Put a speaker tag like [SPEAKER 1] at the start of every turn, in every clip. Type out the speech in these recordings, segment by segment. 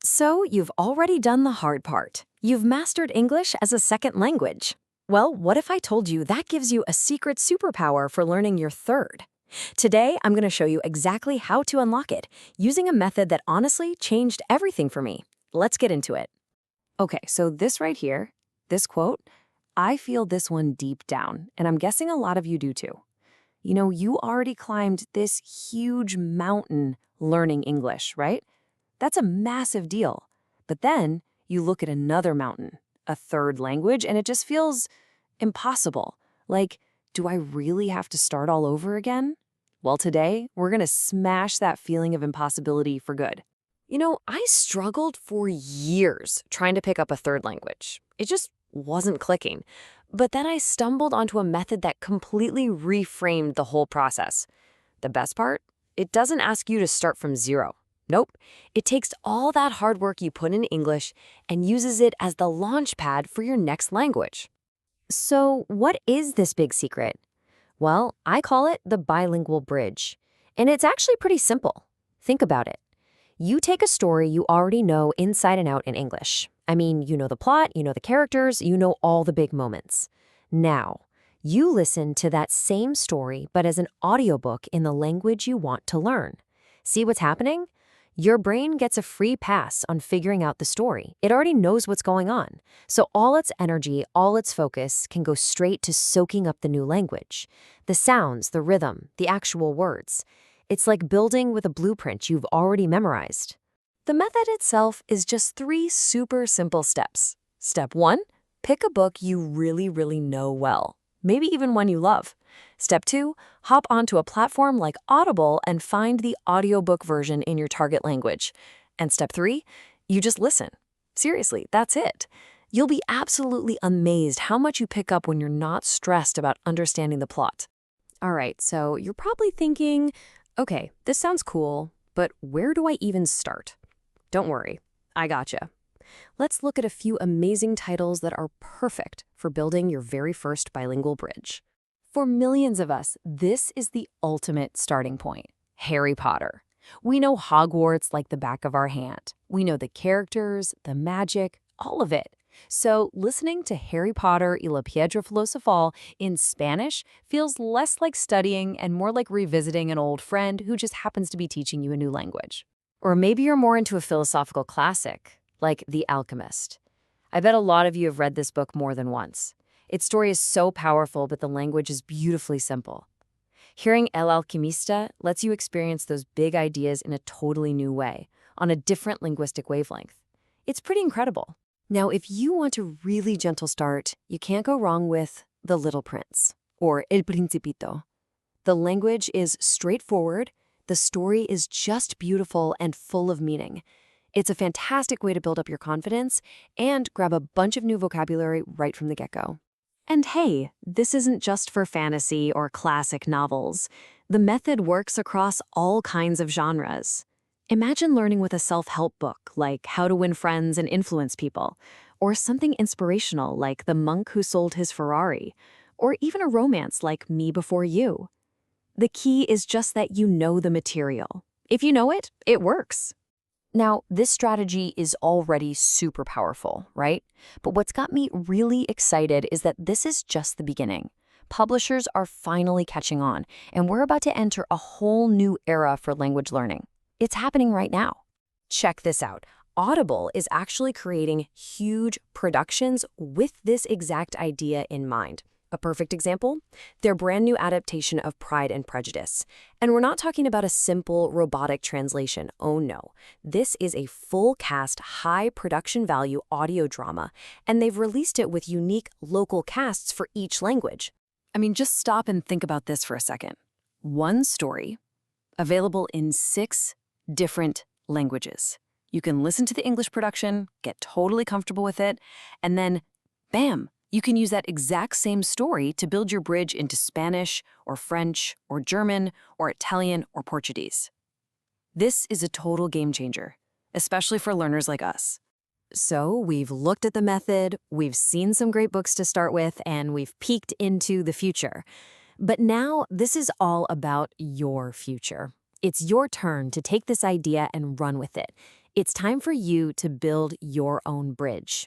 [SPEAKER 1] So you've already done the hard part. You've mastered English as a second language. Well, what if I told you that gives you a secret superpower for learning your third? Today, I'm going to show you exactly how to unlock it using a method that honestly changed everything for me. Let's get into it. Okay, so this right here, this quote, I feel this one deep down, and I'm guessing a lot of you do too. You know, you already climbed this huge mountain learning English, right? That's a massive deal. But then you look at another mountain, a third language, and it just feels impossible. Like, do I really have to start all over again? Well, today, we're going to smash that feeling of impossibility for good. You know, I struggled for years trying to pick up a third language. It just wasn't clicking. But then I stumbled onto a method that completely reframed the whole process. The best part? It doesn't ask you to start from zero. Nope. It takes all that hard work you put in English and uses it as the launch pad for your next language. So, what is this big secret? Well, I call it the bilingual bridge. And it's actually pretty simple. Think about it. You take a story you already know inside and out in English. I mean, you know the plot, you know the characters, you know all the big moments. Now, you listen to that same story, but as an audiobook in the language you want to learn. See what's happening? Your brain gets a free pass on figuring out the story. It already knows what's going on. So all its energy, all its focus can go straight to soaking up the new language. The sounds, the rhythm, the actual words. It's like building with a blueprint you've already memorized. The method itself is just 3 super simple steps. Step 1, pick a book you really know well, maybe even one you love. Step 2, hop onto a platform like Audible and find the audiobook version in your target language. And step 3, you just listen. Seriously, that's it. You'll be absolutely amazed how much you pick up when you're not stressed about understanding the plot. All right, so you're probably thinking, okay, this sounds cool, but where do I even start? Don't worry, I gotcha. Let's look at a few amazing titles that are perfect for building your very first bilingual bridge. For millions of us, this is the ultimate starting point. Harry Potter. We know Hogwarts like the back of our hand. We know the characters, the magic, all of it. So listening to Harry Potter y la Piedra Filosofal in Spanish feels less like studying and more like revisiting an old friend who just happens to be teaching you a new language. Or maybe you're more into a philosophical classic, like The Alchemist. I bet a lot of you have read this book more than once. Its story is so powerful, but the language is beautifully simple. Hearing El Alquimista lets you experience those big ideas in a totally new way, on a different linguistic wavelength. It's pretty incredible. Now, if you want a really gentle start, you can't go wrong with The Little Prince, or El Principito. The language is straightforward, the story is just beautiful and full of meaning. It's a fantastic way to build up your confidence and grab a bunch of new vocabulary right from the get-go. And hey, this isn't just for fantasy or classic novels. The method works across all kinds of genres. Imagine learning with a self-help book like How to Win Friends and Influence People, or something inspirational like The Monk Who Sold His Ferrari, or even a romance like Me Before You. The key is just that you know the material. If you know it, it works. Now, this strategy is already super powerful, right? But what's got me really excited is that this is just the beginning. Publishers are finally catching on, and we're about to enter a whole new era for language learning. It's happening right now. Check this out. Audible is actually creating huge productions with this exact idea in mind. A perfect example? Their brand new adaptation of Pride and Prejudice. And we're not talking about a simple robotic translation. Oh no. This is a full cast, high production value audio drama, and they've released it with unique local casts for each language. I mean, just stop and think about this for a second. One story, available in 6 different languages. You can listen to the English production, get totally comfortable with it, and then, bam! You can use that exact same story to build your bridge into Spanish or French or German or Italian or Portuguese. This is a total game changer, especially for learners like us. So we've looked at the method, we've seen some great books to start with, and we've peeked into the future. But now this is all about your future. It's your turn to take this idea and run with it. It's time for you to build your own bridge.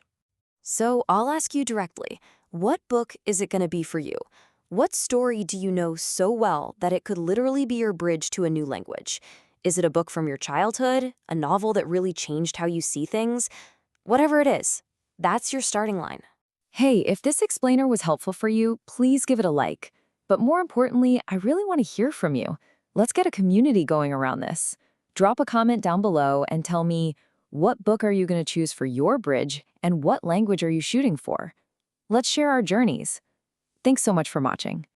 [SPEAKER 1] So I'll ask you directly, what book is it going to be for you? What story do you know so well that it could literally be your bridge to a new language? Is it a book from your childhood? A novel that really changed how you see things? Whatever it is, that's your starting line. Hey, if this explainer was helpful for you, please give it a like. But more importantly, I really want to hear from you. Let's get a community going around this. Drop a comment down below and tell me, what book are you going to choose for your bridge and what language are you shooting for? Let's share our journeys. Thanks so much for watching.